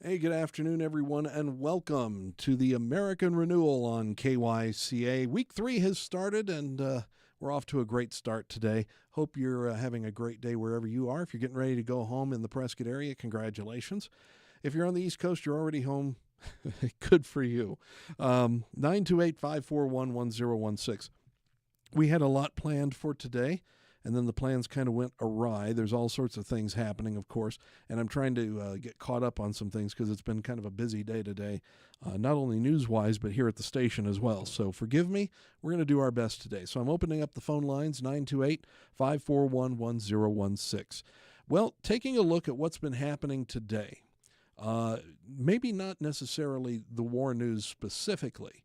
Hey, good afternoon, everyone, and welcome to the American Renewal on KYCA. Week 3 has started, and we're off to a great start today. Hope you're having a great day wherever you are. If you're getting ready to go home in the Prescott area, congratulations. If you're on the East Coast, you're already home. Good for you. 928-541-1016. We had a lot planned for today, and then the plans kind of went awry. There's all sorts of things happening, of course, and I'm trying to get caught up on some things because it's been kind of a busy day today, not only news-wise, but here at the station as well. So forgive me. We're going to do our best today. So I'm opening up the phone lines, 928-541-1016. Well, taking a look at what's been happening today, maybe not necessarily the war news specifically,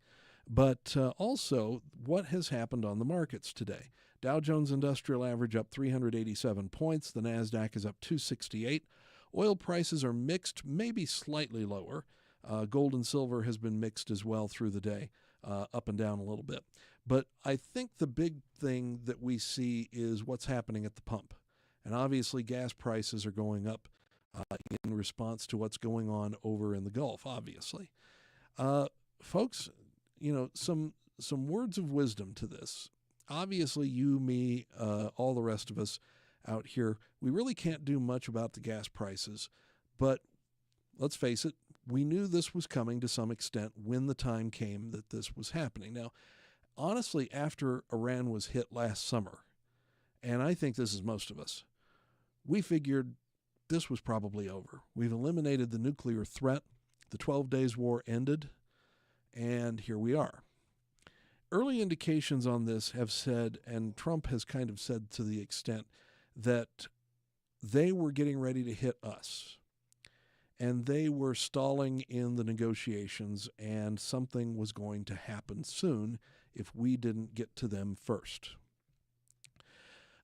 but also what has happened on the markets today. Dow Jones Industrial Average up 387 points. The NASDAQ is up 268. Oil prices are mixed, maybe slightly lower. Gold and silver has been mixed as well through the day, up and down a little bit. But I think the big thing that we see is what's happening at the pump. And obviously gas prices are going up in response to what's going on over in the Gulf, obviously. Folks, some words of wisdom to this. Obviously, you, me, all the rest of us out here, we really can't do much about the gas prices. But let's face it, we knew this was coming to some extent when the time came that this was happening. Now, honestly, after Iran was hit last summer, and I think this is most of us, we figured this was probably over. We've eliminated the nuclear threat. The 12 days war ended. And here we are. Early indications on this have said, and Trump has kind of said to the extent that they were getting ready to hit us. And they were stalling in the negotiations, and something was going to happen soon if we didn't get to them first.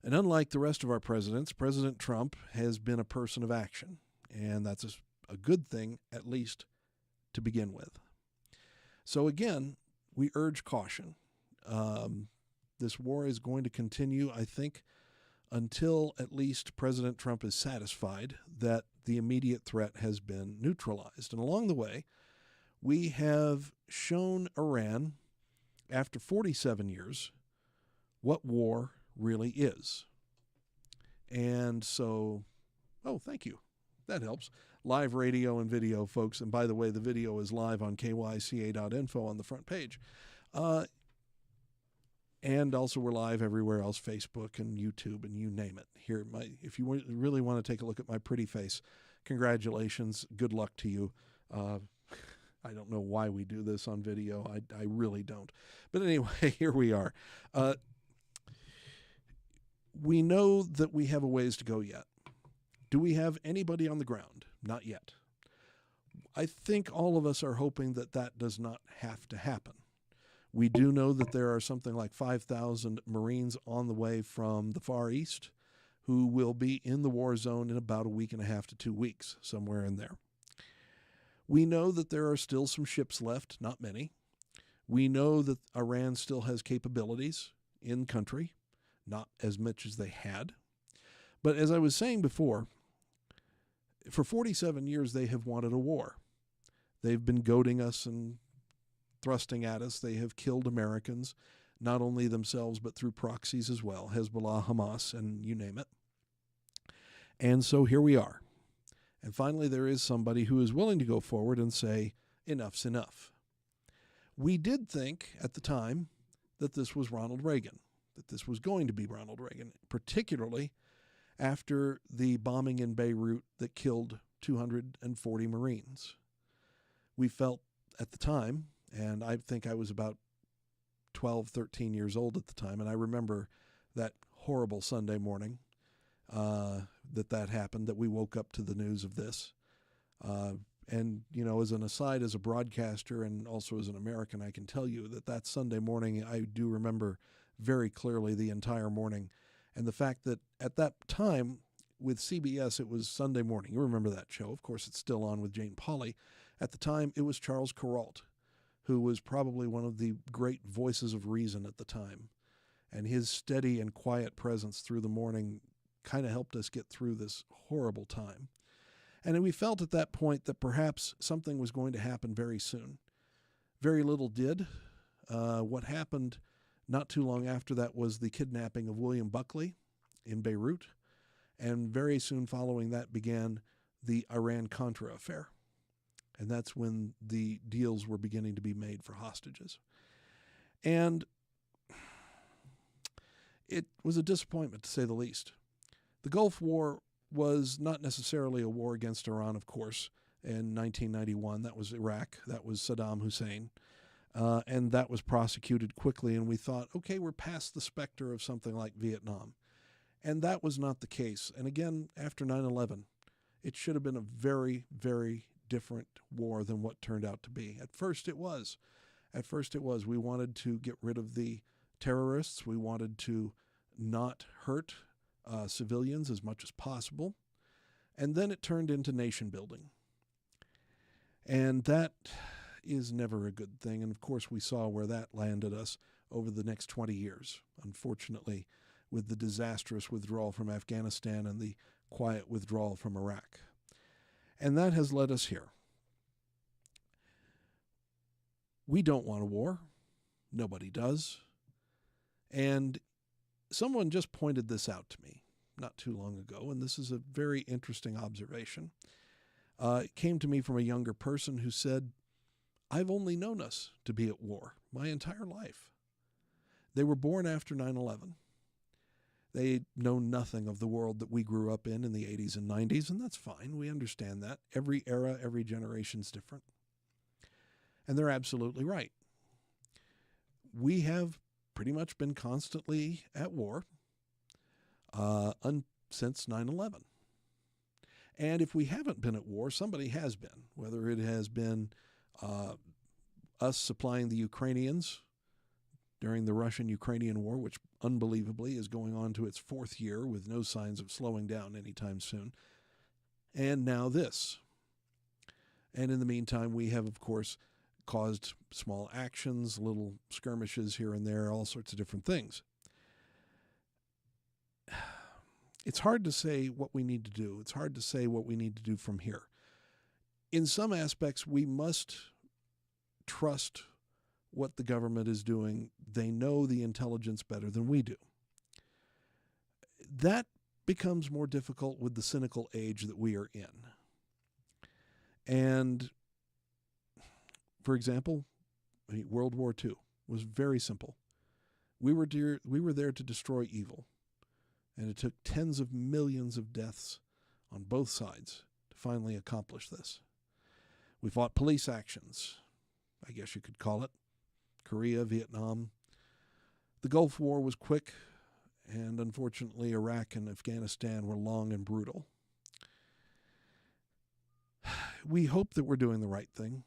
And unlike the rest of our presidents, President Trump has been a person of action. And that's a good thing, at least to begin with. So again, we urge caution. This war is going to continue, I think, until at least President Trump is satisfied that the immediate threat has been neutralized. And along the way, we have shown Iran, after 47 years, what war really is. And so, thank you. That helps. Live radio and video, folks. And by the way, the video is live on kyca.info on the front page. And also we're live everywhere else, Facebook and YouTube and you name it. Here, if you really want to take a look at my pretty face, congratulations. Good luck to you. I don't know why we do this on video. I really don't. But anyway, here we are. We know that we have a ways to go yet. Do we have anybody on the ground? Not yet. I think all of us are hoping that that does not have to happen. We do know that there are something like 5,000 Marines on the way from the Far East who will be in the war zone in about a week and a half to 2 weeks, somewhere in there. We know that there are still some ships left, not many. We know that Iran still has capabilities in country, not as much as they had. But as I was saying before, for 47 years, they have wanted a war. They've been goading us and thrusting at us. They have killed Americans, not only themselves, but through proxies as well, Hezbollah, Hamas, and you name it. And so here we are. And finally, there is somebody who is willing to go forward and say, enough's enough. We did think at the time that this was Ronald Reagan, that this was going to be Ronald Reagan, particularly after the bombing in Beirut that killed 240 Marines. We felt at the time, and I think I was about 12, 13 years old at the time, and I remember that horrible Sunday morning that happened, that we woke up to the news of this. And, as an aside, as a broadcaster and also as an American, I can tell you that Sunday morning, I do remember very clearly the entire morning. And the fact that at that time with CBS, it was Sunday morning. You remember that show. Of course, it's still on with Jane Pauley. At the time, it was Charles Kuralt, who was probably one of the great voices of reason at the time. And his steady and quiet presence through the morning kind of helped us get through this horrible time. And we felt at that point that perhaps something was going to happen very soon. Very little did. What happened not too long after that was the kidnapping of William Buckley in Beirut. And very soon following that began the Iran-Contra affair. And that's when the deals were beginning to be made for hostages. And it was a disappointment, to say the least. The Gulf War was not necessarily a war against Iran, of course, in 1991. That was Iraq. That was Saddam Hussein. And that was prosecuted quickly, and we thought, okay, we're past the specter of something like Vietnam. And that was not the case. And again, after 9/11, it should have been a very, very different war than what turned out to be. At first it was. We wanted to get rid of the terrorists. We wanted to not hurt civilians as much as possible. And then it turned into nation building. And that is never a good thing. And of course, we saw where that landed us over the next 20 years, unfortunately, with the disastrous withdrawal from Afghanistan and the quiet withdrawal from Iraq. And that has led us here. We don't want a war. Nobody does. And someone just pointed this out to me not too long ago, and this is a very interesting observation. It came to me from a younger person who said, I've only known us to be at war my entire life. They were born after 9/11. They know nothing of the world that we grew up in the 80s and 90s, and that's fine. We understand that. Every era, every generation's different. And they're absolutely right. We have pretty much been constantly at war since 9/11. And if we haven't been at war, somebody has been, whether it has been us supplying the Ukrainians during the Russian-Ukrainian war, which unbelievably is going on to its 4th year with no signs of slowing down anytime soon, and now this. And in the meantime, we have, of course, caused small actions, little skirmishes here and there, all sorts of different things. It's hard to say what we need to do. It's hard to say what we need to do from here. In some aspects, we must trust what the government is doing. They know the intelligence better than we do. That becomes more difficult with the cynical age that we are in. And, for example, World War II was very simple. We were there to destroy evil. And it took tens of millions of deaths on both sides to finally accomplish this. We fought police actions, I guess you could call it. Korea, Vietnam. The Gulf War was quick, and unfortunately Iraq and Afghanistan were long and brutal. We hope that we're doing the right thing,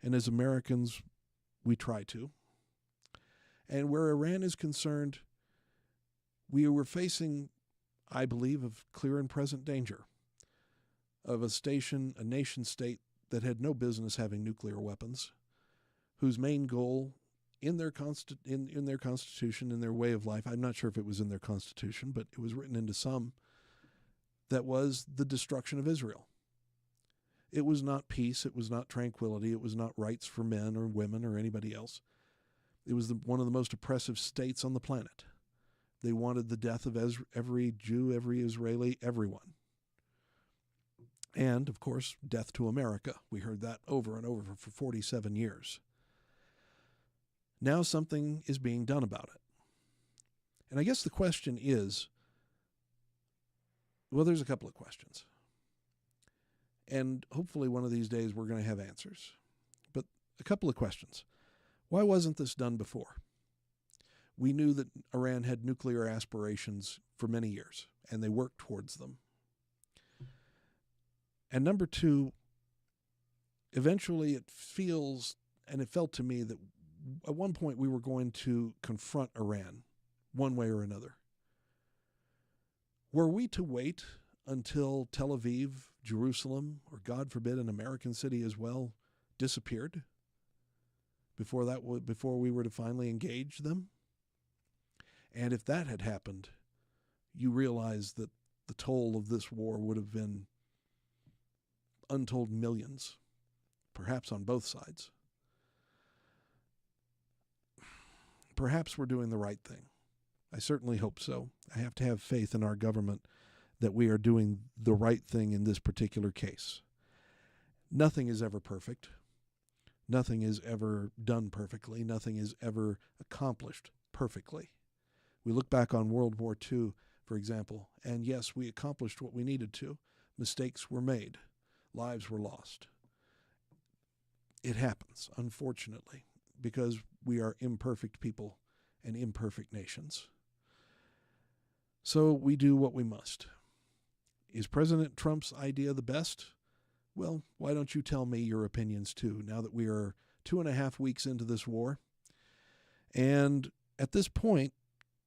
and as Americans, we try to. And where Iran is concerned, we were facing, I believe, of clear and present danger of a nation state that had no business having nuclear weapons, whose main goal in their constitution, in their way of life, I'm not sure if it was in their constitution, but it was written into some, that was the destruction of Israel. It was not peace, it was not tranquility, it was not rights for men or women or anybody else. It was one of the most oppressive states on the planet. They wanted the death of every Jew, every Israeli, everyone. And, of course, death to America. We heard that over and over for 47 years. Now something is being done about it. And I guess the question is, well, there's a couple of questions. And hopefully one of these days we're going to have answers. But a couple of questions. Why wasn't this done before? We knew that Iran had nuclear aspirations for many years, and they worked towards them. And number two, eventually it felt to me that at one point we were going to confront Iran one way or another. Were we to wait until Tel Aviv, Jerusalem, or God forbid an American city as well, disappeared before we were to finally engage them? And if that had happened, you realize that the toll of this war would have been untold millions, perhaps on both sides. Perhaps we're doing the right thing. I certainly hope so. I have to have faith in our government that we are doing the right thing in this particular case. Nothing is ever perfect. Nothing is ever done perfectly. Nothing is ever accomplished perfectly. We look back on World War II, for example, and yes, we accomplished what we needed to. Mistakes were made. Lives were lost. It happens, unfortunately, because we are imperfect people and imperfect nations. So we do what we must. Is President Trump's idea the best? Well, why don't you tell me your opinions too, now that we are 2.5 weeks into this war? And at this point,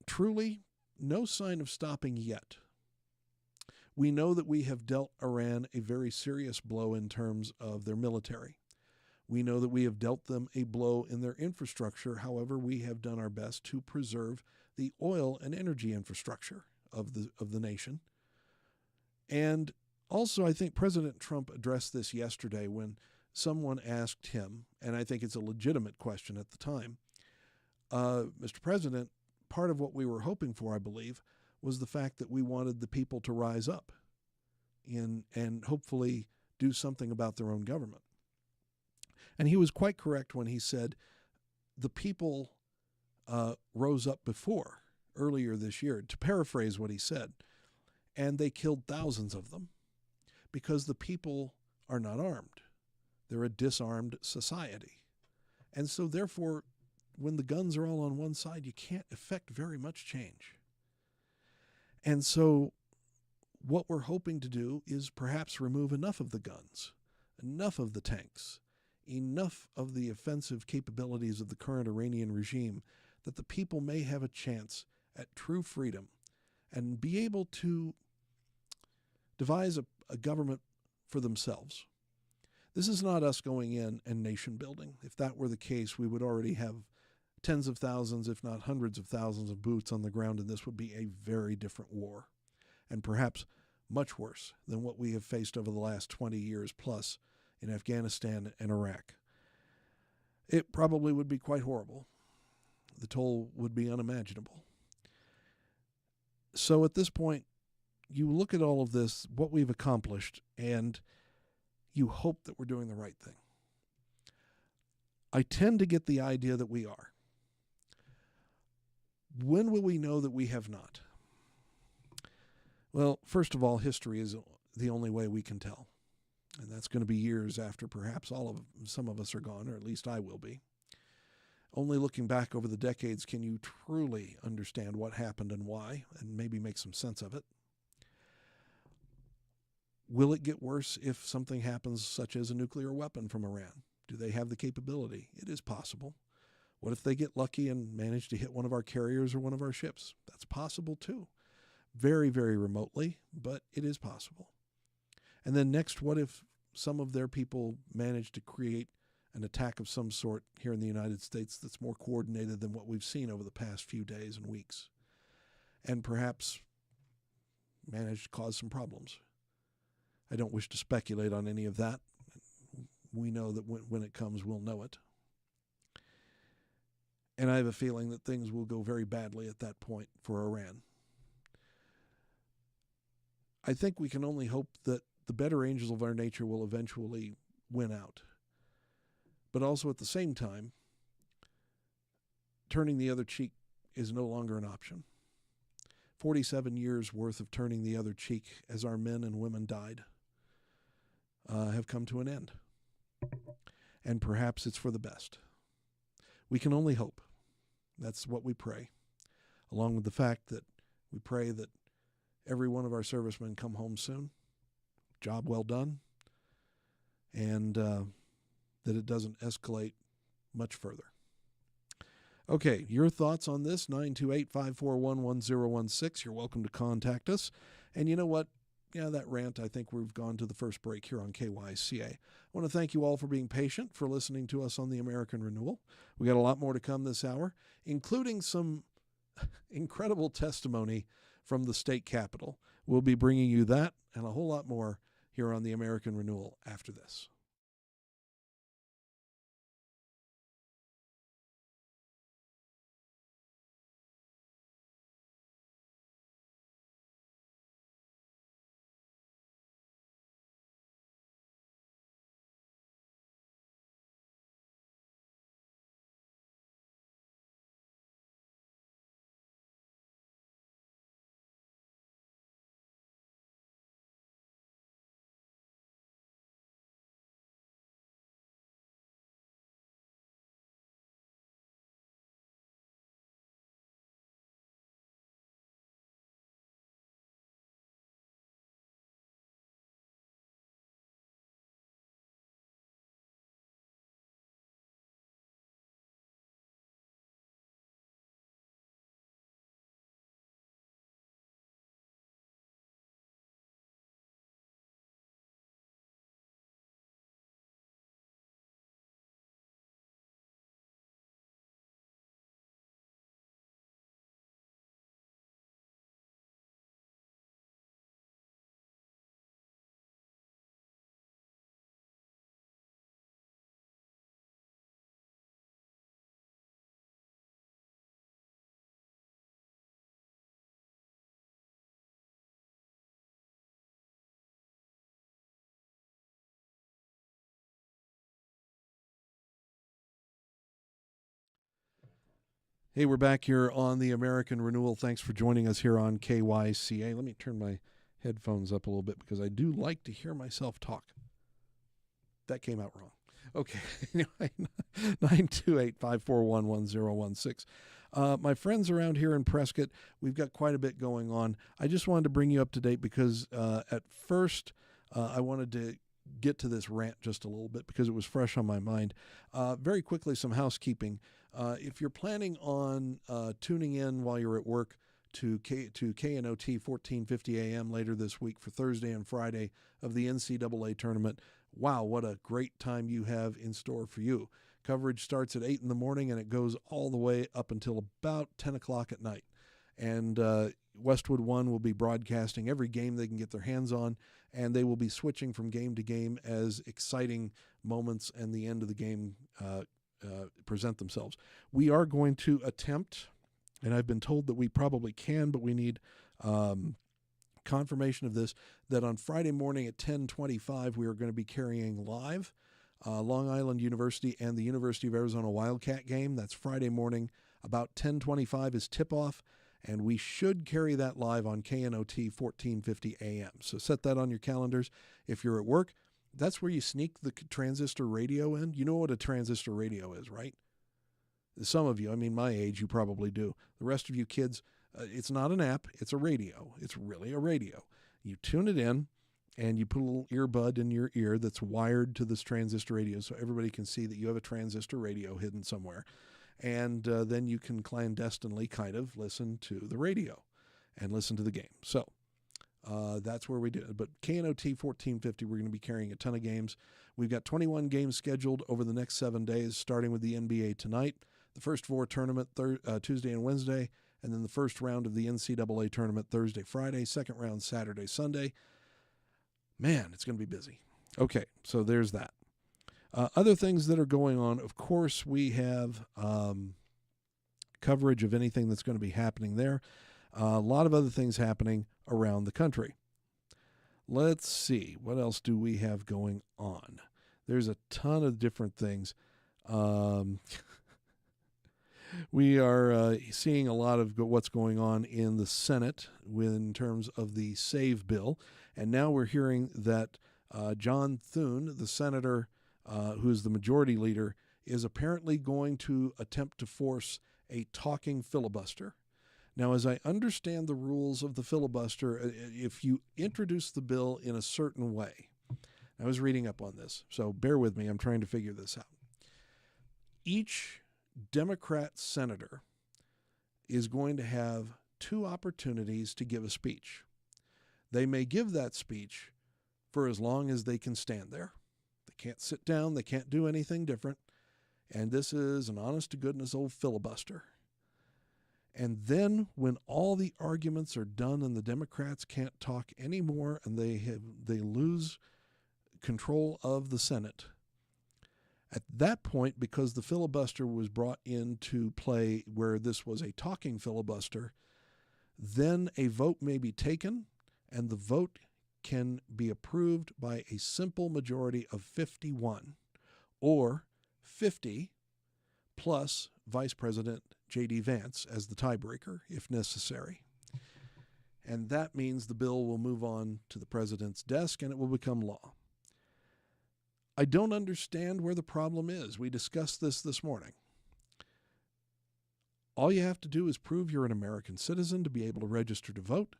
truly, no sign of stopping yet. We know that we have dealt Iran a very serious blow in terms of their military. We know that we have dealt them a blow in their infrastructure. However, we have done our best to preserve the oil and energy infrastructure of the nation. And also, I think President Trump addressed this yesterday when someone asked him, and I think it's a legitimate question at the time, Mr. President, part of what we were hoping for, I believe, was the fact that we wanted the people to rise up and hopefully do something about their own government. And he was quite correct when he said the people rose up before, earlier this year, to paraphrase what he said, and they killed thousands of them because the people are not armed. They're a disarmed society. And so therefore, when the guns are all on one side, you can't effect very much change. And so what we're hoping to do is perhaps remove enough of the guns, enough of the tanks, enough of the offensive capabilities of the current Iranian regime that the people may have a chance at true freedom and be able to devise a government for themselves. This is not us going in and nation building. If that were the case, we would already have tens of thousands, if not hundreds of thousands of boots on the ground, and this would be a very different war, and perhaps much worse than what we have faced over the last 20 years plus in Afghanistan and Iraq. It probably would be quite horrible. The toll would be unimaginable. So at this point, you look at all of this, what we've accomplished, and you hope that we're doing the right thing. I tend to get the idea that we are. When will we know that we have not? Well, first of all, history is the only way we can tell. And that's going to be years after perhaps some of us are gone, or at least I will be. Only looking back over the decades can you truly understand what happened and why, and maybe make some sense of it. Will it get worse if something happens such as a nuclear weapon from Iran? Do they have the capability? It is possible. What if they get lucky and manage to hit one of our carriers or one of our ships? That's possible too. Very, very remotely, but it is possible. And then next, what if some of their people manage to create an attack of some sort here in the United States that's more coordinated than what we've seen over the past few days and weeks, and perhaps manage to cause some problems? I don't wish to speculate on any of that. We know that when it comes, we'll know it. And I have a feeling that things will go very badly at that point for Iran. I think we can only hope that the better angels of our nature will eventually win out. But also at the same time, turning the other cheek is no longer an option. 47 years worth of turning the other cheek as our men and women died have come to an end. And perhaps it's for the best. We can only hope. That's what we pray. Along with the fact that we pray that every one of our servicemen come home soon. Job well done. And that it doesn't escalate much further. Okay, your thoughts on this, 928-541-1016. You're welcome to contact us. And you know what? Yeah, that rant, I think we've gone to the first break here on KYCA. I want to thank you all for being patient, for listening to us on the American Renewal. We got a lot more to come this hour, including some incredible testimony from the state capitol. We'll be bringing you that and a whole lot more here on the American Renewal after this. Hey, we're back here on the American Renewal. Thanks for joining us here on KYCA. Let me turn my headphones up a little bit because I do like to hear myself talk. That came out wrong. Okay, 928-541-1016. My friends around here in Prescott, we've got quite a bit going on. I just wanted to bring you up to date because at first I wanted to get to this rant just a little bit because it was fresh on my mind. Very quickly, some housekeeping. If you're planning on tuning in while you're at work to KNOT 1450 AM later this week for Thursday and Friday of the NCAA tournament, wow, what a great time you have in store for you. Coverage starts at 8 in the morning and it goes all the way up until about 10 o'clock at night. And Westwood One will be broadcasting every game they can get their hands on, and they will be switching from game to game as exciting moments and the end of the game present themselves. We are going to attempt, and I've been told that we probably can, but we need confirmation of this, that on Friday morning at 10:25 we are going to be carrying live Long Island University and the University of Arizona Wildcat game. That's Friday morning. About 10:25 is tip-off, and we should carry that live on KNOT 1450 AM. So set that on your calendars. If you're at work, that's where you sneak the transistor radio in. You know what a transistor radio is, right? Some of you, I mean my age, you probably do. The rest of you kids, it's not an app, it's a radio. It's really a radio. You tune it in, and you put a little earbud in your ear that's wired to this transistor radio so everybody can see that you have a transistor radio hidden somewhere. And then you can clandestinely kind of listen to the radio and listen to the game. So that's where we do it. But KNOT 1450, we're going to be carrying a ton of games. We've got 21 games scheduled over the next 7 days, starting with the NBA tonight, the first four tournament Tuesday and Wednesday, and then the first round of the NCAA tournament Thursday, Friday, second round Saturday, Sunday. Man, it's going to be busy. Okay, so there's that. Other things that are going on, of course, we have coverage of anything that's going to be happening there. A lot of other things happening around the country. Let's see, what else do we have going on? There's a ton of different things. We are seeing a lot of what's going on in the Senate in terms of the SAVE bill. And now we're hearing that John Thune, the senator who is the majority leader, is apparently going to attempt to force a talking filibuster. Now, as I understand the rules of the filibuster, if you introduce the bill in a certain way, I was reading up on this, so bear with me, I'm trying to figure this out. Each Democrat senator is going to have 2 opportunities to give a speech. They may give that speech for as long as they can stand there. They can't sit down, they can't do anything different, and this is an honest-to-goodness old filibuster. And then when all the arguments are done and the Democrats can't talk anymore and they lose control of the Senate, at that point, because the filibuster was brought into play where this was a talking filibuster, then a vote may be taken, and the vote can be approved by a simple majority of 51, or 50 plus Vice President J.D. Vance as the tiebreaker, if necessary. And that means the bill will move on to the president's desk and it will become law. I don't understand where the problem is. We discussed this morning. All you have to do is prove you're an American citizen to be able to register to vote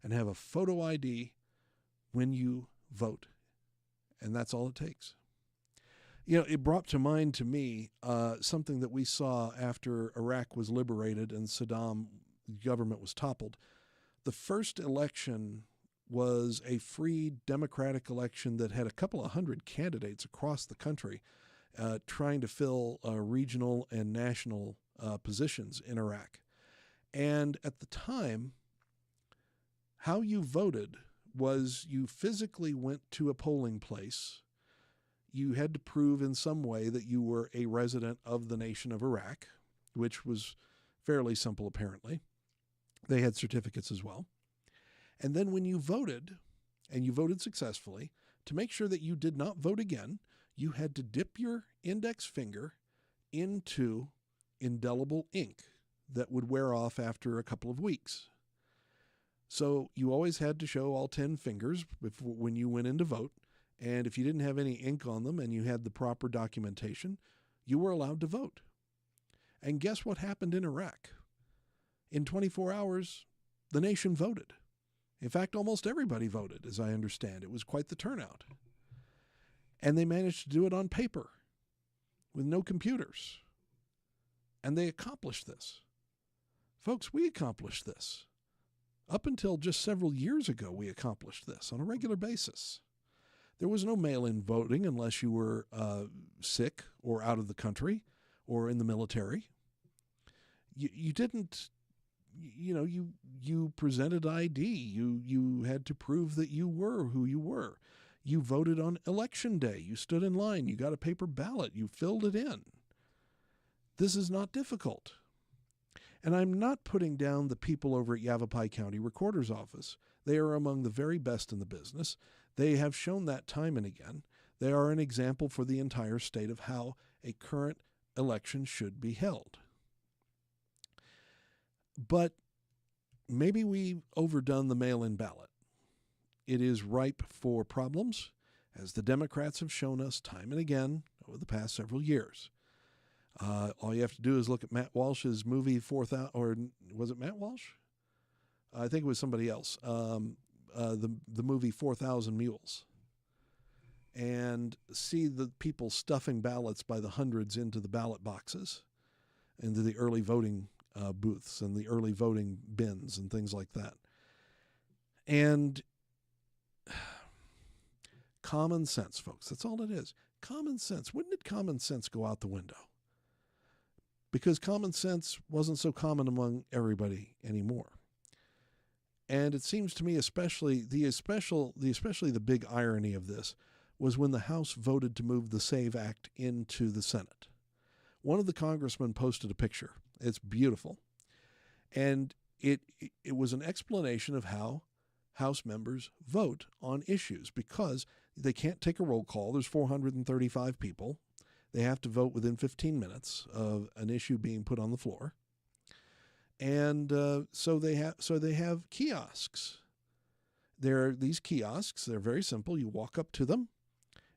and have a photo ID when you vote. And that's all it takes. You know, it brought to mind to me something that we saw after Iraq was liberated and Saddam's government was toppled. The first election was a free democratic election that had a couple of hundred candidates across the country trying to fill regional and national positions in Iraq. And at the time, how you voted was you physically went to a polling place. You had to prove in some way that you were a resident of the nation of Iraq, which was fairly simple apparently. They had certificates as well. And then when you voted, and you voted successfully, to make sure that you did not vote again, you had to dip your index finger into indelible ink that would wear off after a couple of weeks. So you always had to show all 10 fingers when you went in to vote, and if you didn't have any ink on them and you had the proper documentation, you were allowed to vote. And guess what happened in Iraq? In 24 hours, the nation voted. In fact, almost everybody voted, as I understand. It was quite the turnout. And they managed to do it on paper with no computers. And they accomplished this. Folks, we accomplished this. Up until just several years ago, we accomplished this on a regular basis. There was no mail-in voting unless you were sick or out of the country or in the military. You didn't... You presented ID. You had to prove that you were who you were. You voted on election day. You stood in line. You got a paper ballot. You filled it in. This is not difficult. And I'm not putting down the people over at Yavapai County Recorder's Office. They are among the very best in the business. They have shown that time and again. They are an example for the entire state of how a current election should be held. But maybe we've overdone the mail-in ballot. It is ripe for problems, as the Democrats have shown us time and again over the past several years. All you have to do is look at Matt Walsh's movie 4,000, or was it Matt Walsh? I think it was somebody else. The movie 4,000 Mules, and see the people stuffing ballots by the hundreds into the ballot boxes, into the early voting booths and the early voting bins and things like that. And common sense, folks, that's all it is. Common sense. When did common sense go out the window? Because common sense wasn't so common among everybody anymore. And it seems to me especially the big irony of this was when the House voted to move the SAVE Act into the Senate. One of the congressmen posted a picture. It's beautiful. And it was an explanation of how House members vote on issues, because they can't take a roll call. There's 435 people. They have to vote within 15 minutes of an issue being put on the floor. And so they have kiosks. There are these kiosks. They're very simple. You walk up to them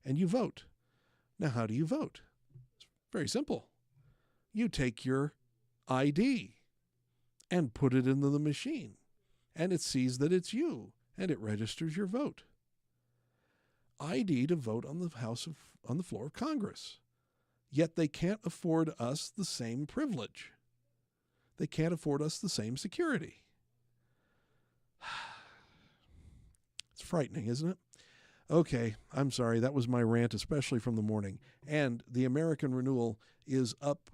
and you vote. Now, how do you vote? It's very simple. You take your ID and put it into the machine, and it sees that it's you, and it registers your vote. ID to vote on the floor of Congress. Yet they can't afford us the same privilege. They can't afford us the same security. It's frightening, isn't it? Okay, I'm sorry. That was my rant, especially from the morning. And the American Renewal is up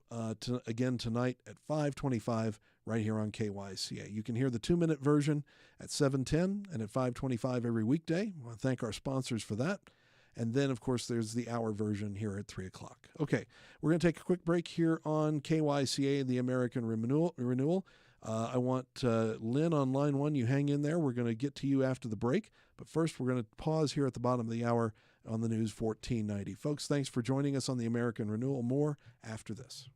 again tonight at 5:25, right here on KYCA. You can hear the 2-minute version at 7:10 and at 5:25 every weekday. I want to thank our sponsors for that. And then, of course, there's the hour version here at 3 o'clock. Okay, we're going to take a quick break here on KYCA, the American Renewal. I want Lynn on line 1. You hang in there. We're going to get to you after the break. But first, we're going to pause here at the bottom of the hour on the News 1490. Folks, thanks for joining us on the American Renewal. More after this.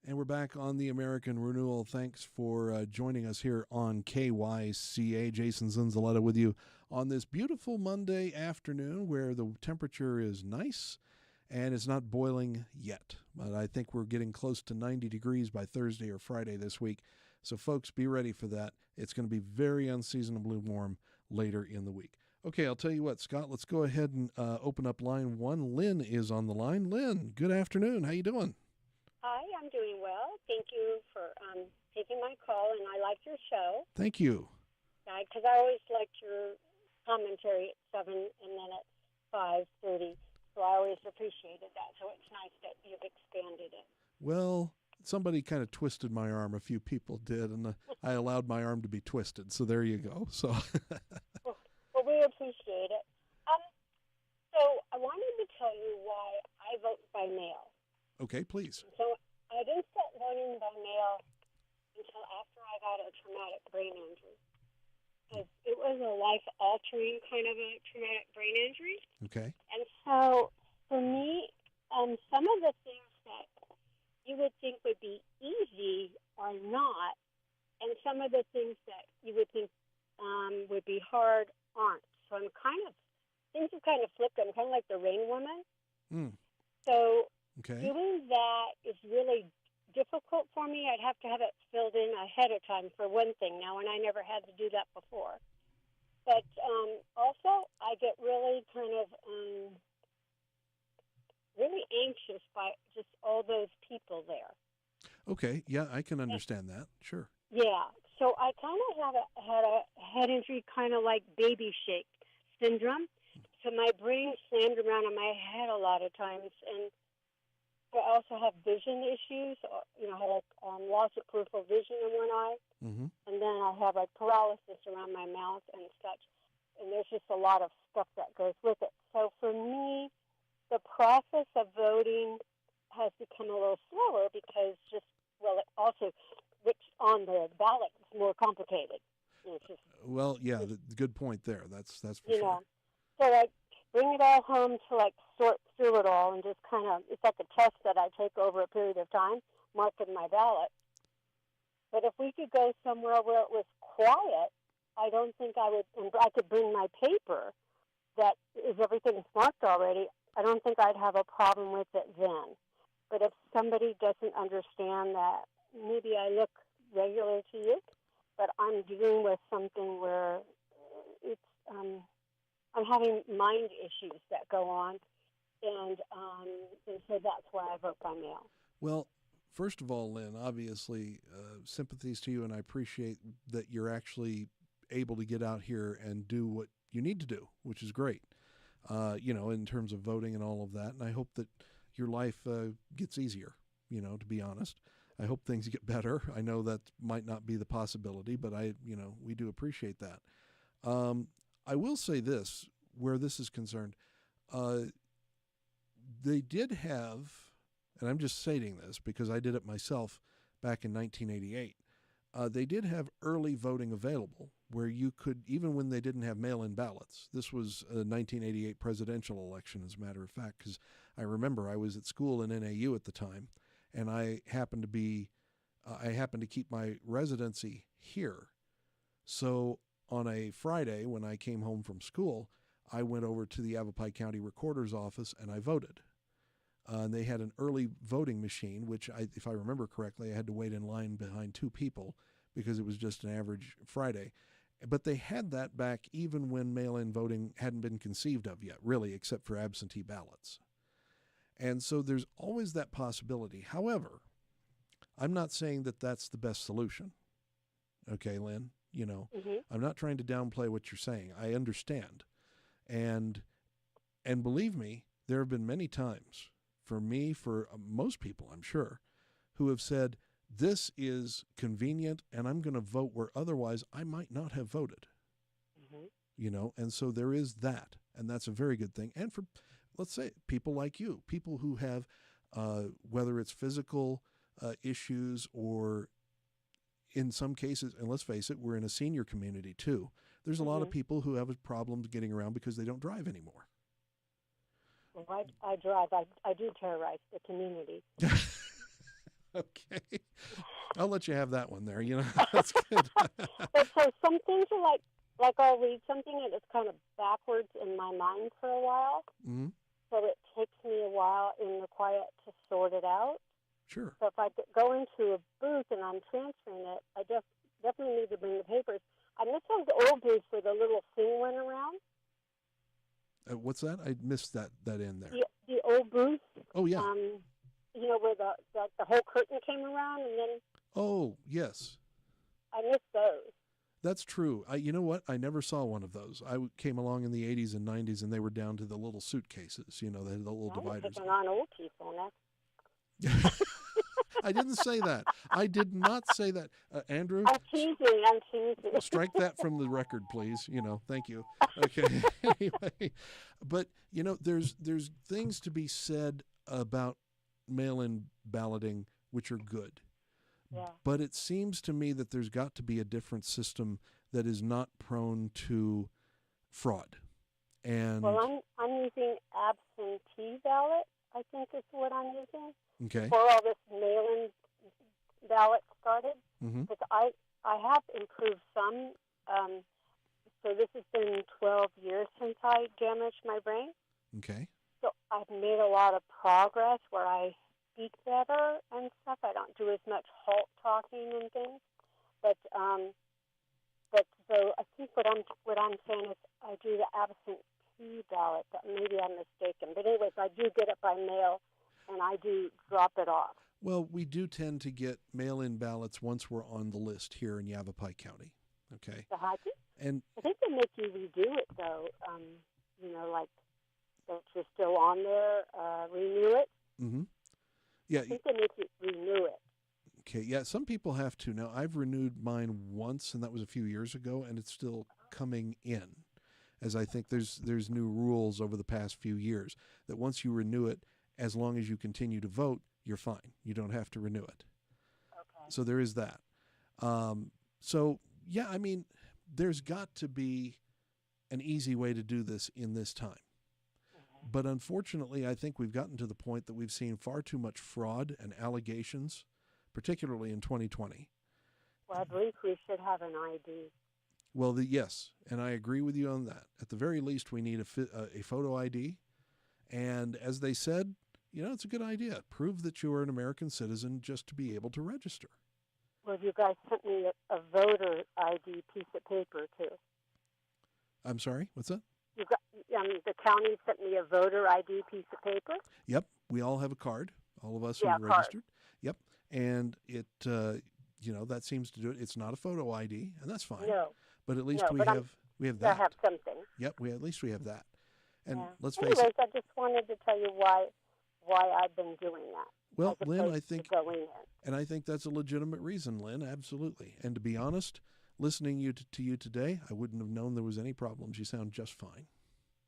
And we're back on the American Renewal. Thanks for joining us here on KYCA. Jason Zinzilieta with you on this beautiful Monday afternoon where the temperature is nice and it's not boiling yet. But I think we're getting close to 90 degrees by Thursday or Friday this week. So, folks, be ready for that. It's going to be very unseasonably warm later in the week. Okay, I'll tell you what, Scott, let's go ahead and open up line 1. Lynn is on the line. Lynn, good afternoon. How you doing? Hi, I'm doing well. Thank you for taking my call, and I like your show. Thank you. Because I always liked your commentary at 7 and then at 5:30, so I always appreciated that. So it's nice that you've expanded it. Well, somebody kind of twisted my arm. A few people did, and I allowed my arm to be twisted. So there you go. So well, we appreciate it. So I wanted to tell you why I vote by mail. Okay, please. So I didn't start voting by mail until after I got a traumatic brain injury. Because it was a life-altering kind of a traumatic brain injury. Okay. And so for me, some of the things that you would think would be easy are not, and some of the things that you would think would be hard aren't. So things have kind of flipped. I'm kind of like the rain woman. So doing that is really difficult for me. I'd have to have it filled in ahead of time for one thing now, and I never had to do that before. But also, I get really kind of really anxious by just all those people there. Okay, yeah, I can understand that. Sure. Yeah, so I kind of had a head injury, kind of like baby shake syndrome. so my brain slammed around in my head a lot of times, and I also have vision issues. I have like loss of peripheral vision in one eye, Mm-hmm. and then I have like paralysis around my mouth and such. And there's just a lot of stuff that goes with it. So for me, the process of voting has become a little slower because it also, which on the ballot is more complicated. It's just, Well, yeah, good point there. That's for you sure. know, so I bring it all home to like sort through it all and just kind of, it's like a test that I take over a period of time, marking my ballot. But if we could go somewhere where it was quiet, I don't think I could bring my paper that is everything's marked already. I don't think I'd have a problem with it then. But if somebody doesn't understand that, maybe I look regular to you, but I'm dealing with something where it's, I'm having mind issues that go on, and so that's why I vote by mail. Well, first of all, Lynn, obviously, sympathies to you, and I appreciate that you're actually able to get out here and do what you need to do, which is great, in terms of voting and all of that. And I hope that your life gets easier, to be honest. I hope things get better. I know that might not be the possibility, but we do appreciate that. I will say this, where this is concerned, they did have, and I'm just stating this because I did it myself back in 1988, they did have early voting available where you could, even when they didn't have mail-in ballots. This was a 1988 presidential election, as a matter of fact, because I remember I was at school in NAU at the time, and I happened to keep my residency here. So on a Friday when I came home from school, I went over to the Yavapai County Recorder's office and I voted. And they had an early voting machine, which, if I remember correctly, I had to wait in line behind two people because it was just an average Friday. But they had that back even when mail-in voting hadn't been conceived of yet, really, except for absentee ballots. And so there's always that possibility. However, I'm not saying that that's the best solution. Okay, Lynn? Mm-hmm. I'm not trying to downplay what you're saying. I understand. And believe me, there have been many times for me, for most people, I'm sure, who have said, this is convenient and I'm going to vote where otherwise I might not have voted. Mm-hmm. And so there is that, and that's a very good thing. And for, let's say, people like you, people who have, whether it's physical issues or in some cases, and let's face it, we're in a senior community too. There's a lot of people who have problems getting around because they don't drive anymore. Well, I drive. I do terrorize the community. Okay. I'll let you have that one there. That's good. But so some things are like I'll read something and it's kind of backwards in my mind for a while. Mm-hmm. So it takes me a while in the quiet to sort it out. Sure. So if I go into a booth and I'm transferring it, I definitely need to bring the papers. I miss those old booths where the little thing went around. What's that? I missed that in there. The old booth. Oh, yeah. Where the whole curtain came around and then. Oh, yes. I miss those. That's true. You know what? I never saw one of those. I came along in the 80s and 90s, and they were down to the little suitcases. They had the little dividers. Picking on old people, and I didn't say that. I did not say that. Andrew? I'm teasing. Strike that from the record, please. Thank you. Okay. Anyway, but, there's things to be said about mail-in balloting, which are good. Yeah. But it seems to me that there's got to be a different system that is not prone to fraud. And well, I'm using absentee ballot, I think is what I'm using. Okay. Before all this mail-in ballot started. Mm-hmm. Because I have improved some. So this has been 12 years since I damaged my brain. Okay. So I've made a lot of progress where I speak better and stuff. I don't do as much halt talking and things. But so I think what I'm saying is I do the absentee ballot. But maybe I'm mistaken. But anyways, I do get it by mail, and I do drop it off. Well, we do tend to get mail-in ballots once we're on the list here in Yavapai County. Okay. So And I think they make you redo it though. like that you're still on there, renew it. Mm-hmm. Yeah. I think they make you renew it. Okay. Yeah. Some people have to. Now, I've renewed mine once, and that was a few years ago, and it's still coming in. As I think there's new rules over the past few years that once you renew it, as long as you continue to vote, you're fine. You don't have to renew it. Okay. So there is that. So yeah, I mean, there's got to be an easy way to do this in this time. But unfortunately, I think we've gotten to the point that we've seen far too much fraud and allegations, particularly in 2020. Well, I believe we should have an ID. Well, yes, and I agree with you on that. At the very least, we need a photo ID. And as they said, it's a good idea. Prove that you are an American citizen just to be able to register. Well, you guys sent me a voter ID piece of paper, too. I'm sorry, what's that? The county sent me a voter ID piece of paper. Yep, we all have a card. All of us who card. registered. Yep, and it, that seems to do it. It's not a photo ID, and that's fine. No. But at least we have that. I have something. Yep, at least we have that. And let's face Anyways, it. I just wanted to tell you why I've been doing that. Well, Lynn, I think going in. And I think that's a legitimate reason, Lynn, absolutely. And to be honest, listening to you today, I wouldn't have known there was any problems. You sound just fine.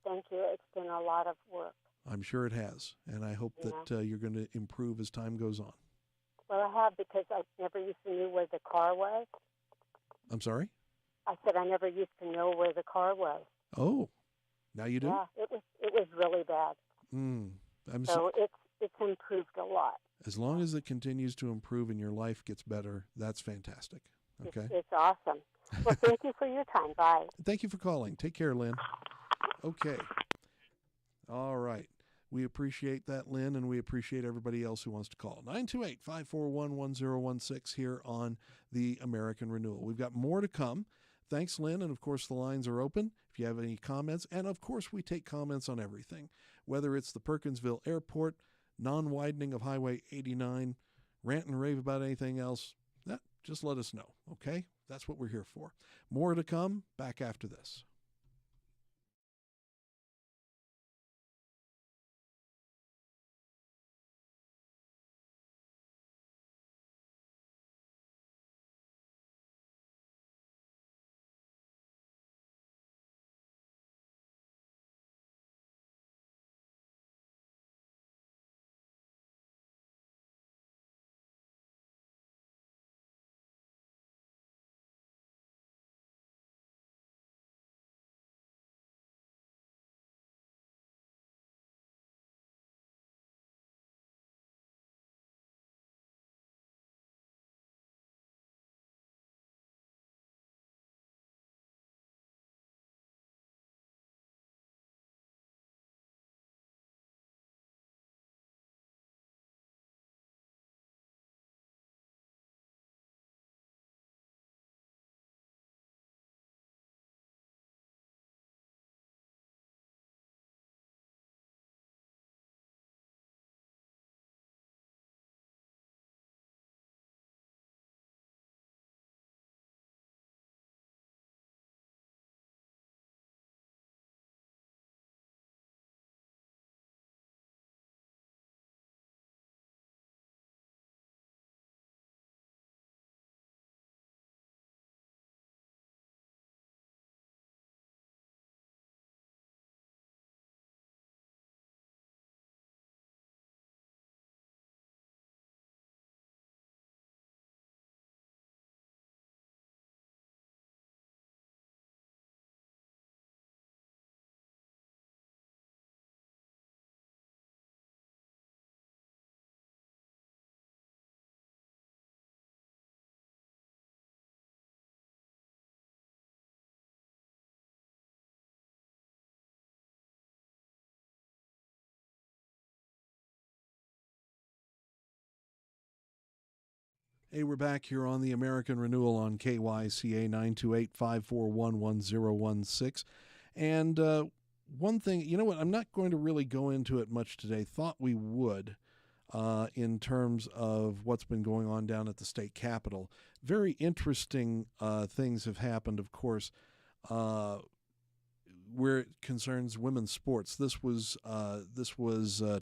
Thank you. It's been a lot of work. I'm sure it has, and I hope that you're going to improve as time goes on. Well, I have, because I never used to know where the car was. I'm sorry? I said I never used to know where the car was. Oh, now you do? Yeah, it was really bad. So it's improved a lot. As long as it continues to improve and your life gets better, that's fantastic. Okay? It's awesome. Well, thank you for your time. Bye. Thank you for calling. Take care, Lynn. Okay. All right. We appreciate that, Lynn, and we appreciate everybody else who wants to call. 928-541-1016 here on the American Renewal. We've got more to come. Thanks, Lynn, and of course the lines are open if you have any comments. And of course we take comments on everything, whether it's the Perkinsville Airport, non-widening of Highway 89, rant and rave about anything else. Just let us know, okay? That's what we're here for. More to come, back after this. Hey, we're back here on the American Renewal on KYCA 928-541-1016. And one thing, you know what, I'm not going to really go into it much today. Thought we would in terms of what's been going on down at the state capitol. Very interesting things have happened, of course. where it concerns women's sports, this was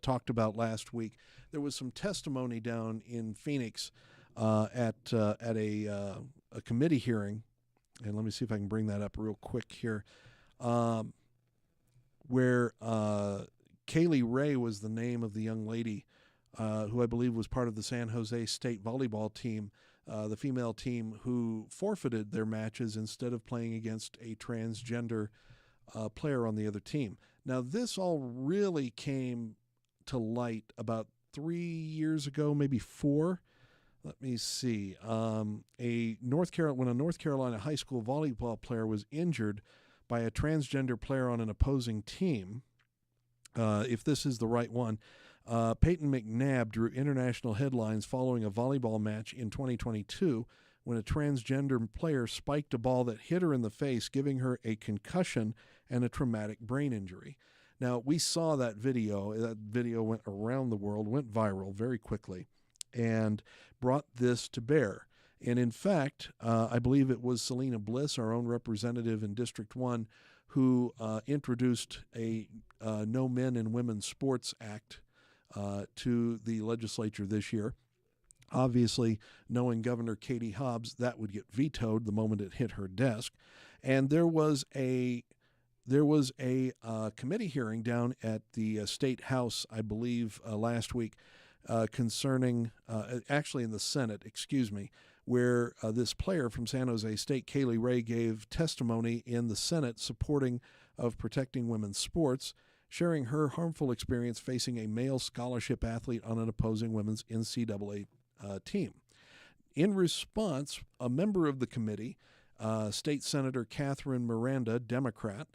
talked about last week. There was some testimony down in Phoenix at a committee hearing, and let me see if I can bring that up real quick here, where Kaylee Ray was the name of the young lady who I believe was part of the San Jose State volleyball team, the female team, who forfeited their matches instead of playing against a transgender player on the other team. Now, this all really came to light about 3 years ago, maybe 4. Let me see. When a North Carolina high school volleyball player was injured by a transgender player on an opposing team, if this is the right one, Peyton McNabb drew international headlines following a volleyball match in 2022 when a transgender player spiked a ball that hit her in the face, giving her a concussion and a traumatic brain injury. Now, we saw that video. That video went around the world, went viral very quickly, and brought this to bear. And in fact, I believe it was Selena Bliss, our own representative in District 1, who introduced a No Men in Women's Sports Act to the legislature this year. Obviously, knowing Governor Katie Hobbs, that would get vetoed the moment it hit her desk. And there was a committee hearing down at the State House, I believe, last week, concerning, actually in the Senate, where this player from San Jose State, Kaylee Ray, gave testimony in the Senate supporting of protecting women's sports, sharing her harmful experience facing a male scholarship athlete on an opposing women's NCAA team. In response, a member of the committee, State Senator Catherine Miranda, Democrat,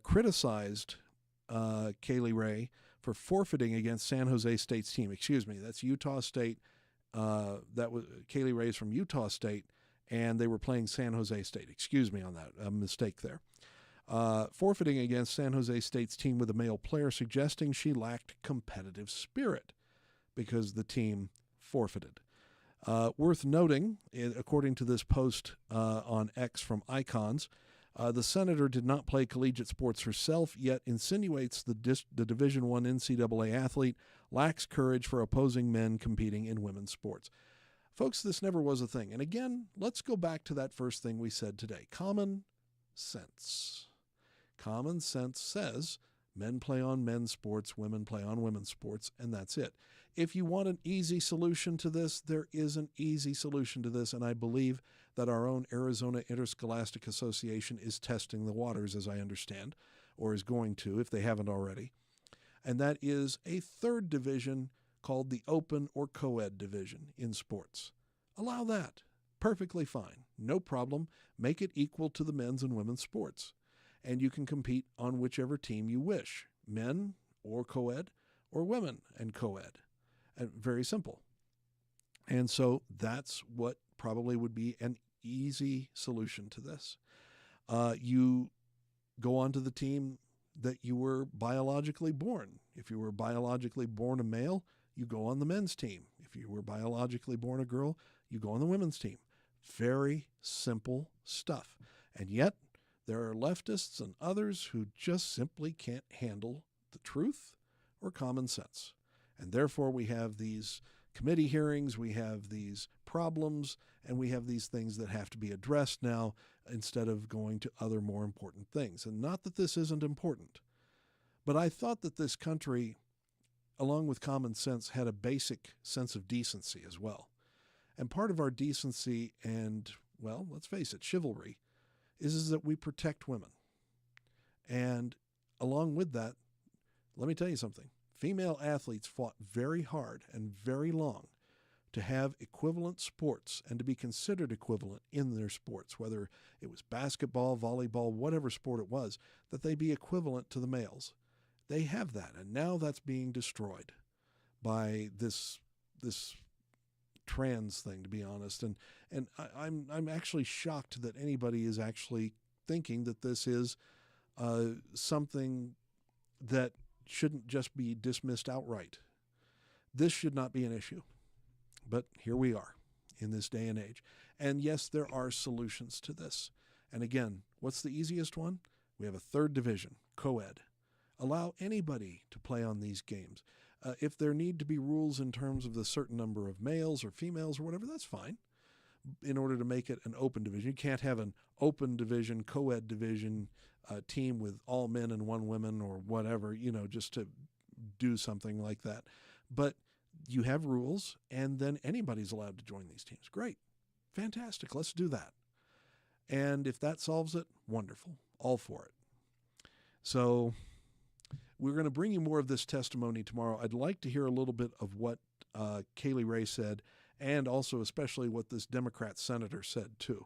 criticized Kaylee Ray for forfeiting against San Jose State's team. That's Utah State. That was Kaylee Ray's from Utah State, and they were playing San Jose State. Excuse me on that, a mistake there. Forfeiting against San Jose State's team with a male player, suggesting she lacked competitive spirit because the team forfeited. Worth noting, according to this post on X from Icons, the senator did not play collegiate sports herself, yet insinuates the Division I NCAA athlete lacks courage for opposing men competing in women's sports. Folks, this never was a thing. And again, let's go back to that first thing we said today. Common sense. Common sense says men play on men's sports, women play on women's sports, and that's it. If you want an easy solution to this, there is an easy solution to this, and I believe that our own Arizona Interscholastic Association is testing the waters, as I understand, or is going to if they haven't already. And that is a third division called the open or co-ed division in sports. Allow that. Perfectly fine. No problem. Make it equal to the men's and women's sports. And you can compete on whichever team you wish, men or co-ed or women and co-ed. And very simple. And so that's what probably would be an easy solution to this. You go on to the team that you were biologically born. If you were biologically born a male, you go on the men's team. If you were biologically born a girl, you go on the women's team. Very simple stuff. And yet, there are leftists and others who just simply can't handle the truth or common sense. And therefore, we have these committee hearings, we have these problems, and we have these things that have to be addressed now instead of going to other more important things. And not that this isn't important, but I thought that this country, along with common sense, had a basic sense of decency as well. And part of our decency and, well, let's face it, chivalry, is that we protect women. And along with that, let me tell you something. Female athletes fought very hard and very long to have equivalent sports and to be considered equivalent in their sports, whether it was basketball, volleyball, whatever sport it was, that they be equivalent to the males. They have that, and now that's being destroyed by this trans thing, to be honest. And I'm actually shocked that anybody is actually thinking that this is something that shouldn't just be dismissed outright. This should not be an issue. But here we are in this day and age. And yes, there are solutions to this. And again, what's the easiest one? We have a third division, co-ed. Allow anybody to play on these games. If there need to be rules in terms of the certain number of males or females or whatever, that's fine. In order to make it an open division, you can't have an open division, co-ed division team with all men and one woman or whatever, just to do something like that. But you have rules, and then anybody's allowed to join these teams. Great. Fantastic. Let's do that. And if that solves it, wonderful. All for it. So we're going to bring you more of this testimony tomorrow. I'd like to hear a little bit of what Kaylee Ray said, and also especially what this Democrat senator said, too.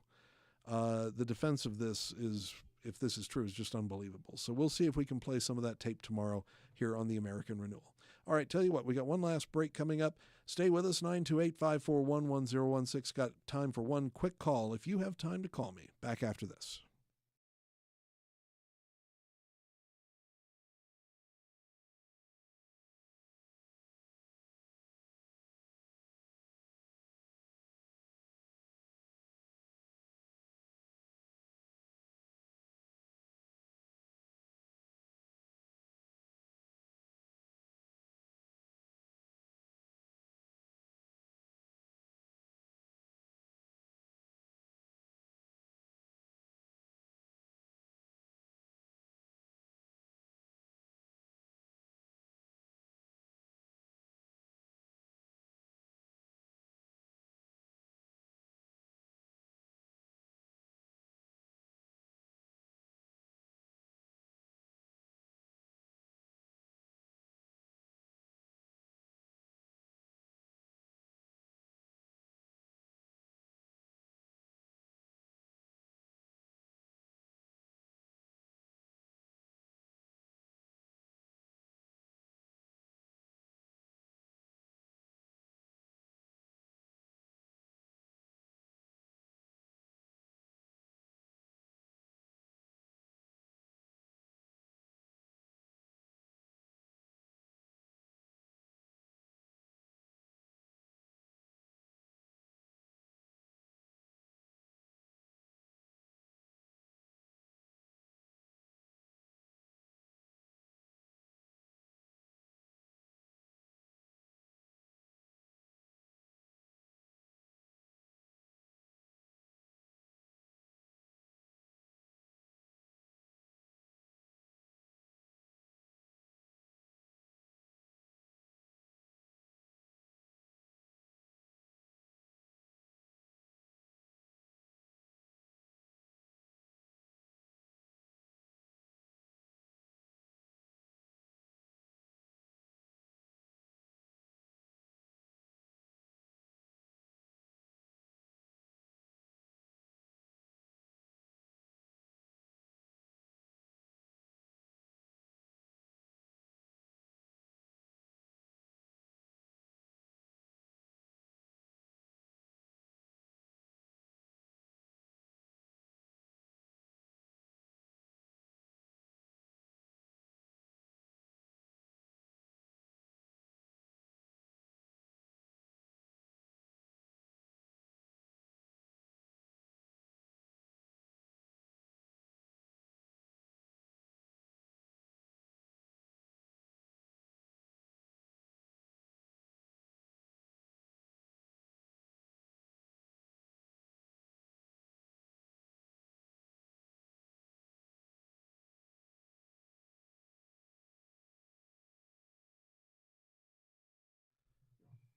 The defense of this is, if this is true, is just unbelievable. So we'll see if we can play some of that tape tomorrow here on the American Renewal. All right, tell you what, we got one last break coming up. Stay with us, 928-541-1016. Got time for one quick call if you have time to call me. Back after this.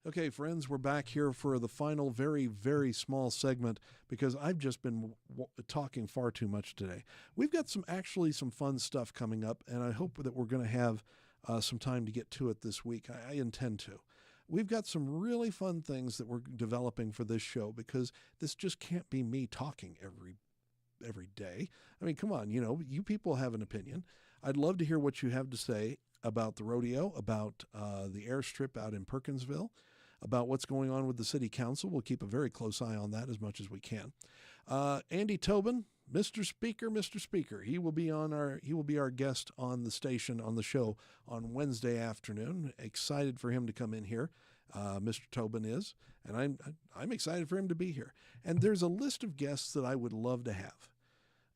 Okay, friends, we're back here for the final, very, very small segment because I've just been talking far too much today. We've got some fun stuff coming up, and I hope that we're going to have some time to get to it this week. I intend to. We've got some really fun things that we're developing for this show because this just can't be me talking every day. I mean, come on, you people have an opinion. I'd love to hear what you have to say about the rodeo, about the airstrip out in Perkinsville, about what's going on with the city council. We'll keep a very close eye on that as much as we can. Andy Tobin, Mr. Speaker, he will be our guest on the station, on the show on Wednesday afternoon. Excited for him to come in here. Mr. Tobin is, and I'm excited for him to be here. And there's a list of guests that I would love to have.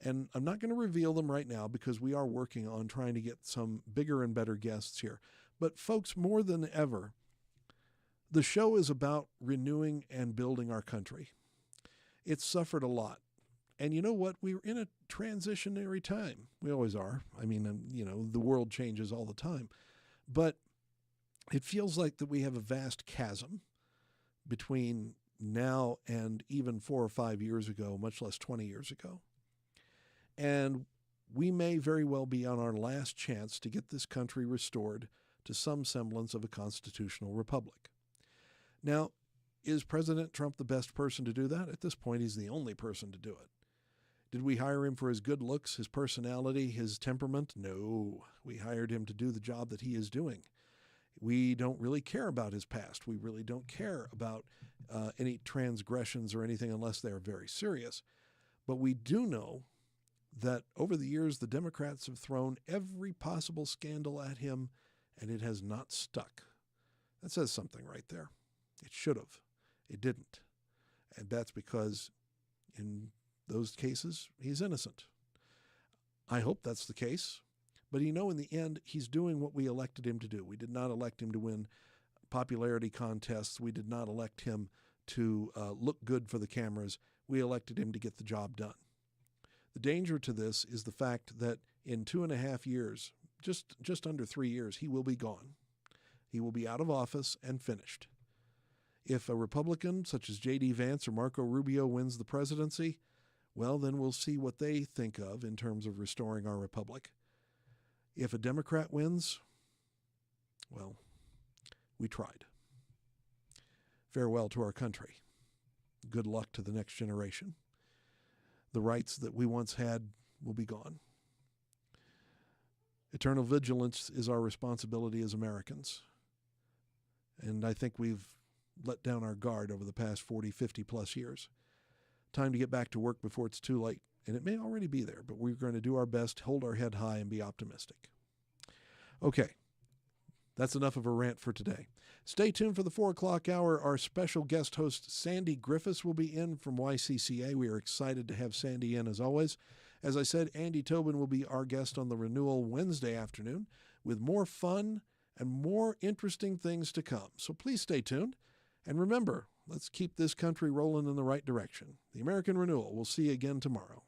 And I'm not going to reveal them right now because we are working on trying to get some bigger and better guests here. But folks, more than ever, the show is about renewing and building our country. It's suffered a lot. And you know what? We're in a transitionary time. We always are. I mean, the world changes all the time. But it feels like that we have a vast chasm between now and even 4 or 5 years ago, much less 20 years ago. And we may very well be on our last chance to get this country restored to some semblance of a constitutional republic. Now, is President Trump the best person to do that? At this point, he's the only person to do it. Did we hire him for his good looks, his personality, his temperament? No. We hired him to do the job that he is doing. We don't really care about his past. We really don't care about any transgressions or anything unless they're very serious. But we do know that over the years, the Democrats have thrown every possible scandal at him, and it has not stuck. That says something right there. It should have. It didn't. And that's because in those cases, he's innocent. I hope that's the case. But in the end, he's doing what we elected him to do. We did not elect him to win popularity contests. We did not elect him to look good for the cameras. We elected him to get the job done. The danger to this is the fact that in 2.5 years, just under 3 years, he will be gone. He will be out of office and finished. If a Republican such as J.D. Vance or Marco Rubio wins the presidency, well, then we'll see what they think of in terms of restoring our republic. If a Democrat wins, well, we tried. Farewell to our country. Good luck to the next generation. The rights that we once had will be gone. Eternal vigilance is our responsibility as Americans. And I think we've let down our guard over the past 40, 50 plus years. Time to get back to work before it's too late. And it may already be there, but we're going to do our best, hold our head high, and be optimistic. Okay, that's enough of a rant for today. Stay tuned for the 4 o'clock hour. Our special guest host, Sandy Griffiths, will be in from YCCA. We are excited to have Sandy in, as always. As I said, Andy Tobin will be our guest on the Renewal Wednesday afternoon with more fun and more interesting things to come. So please stay tuned. And remember, let's keep this country rolling in the right direction. The American Renewal. We'll see you again tomorrow.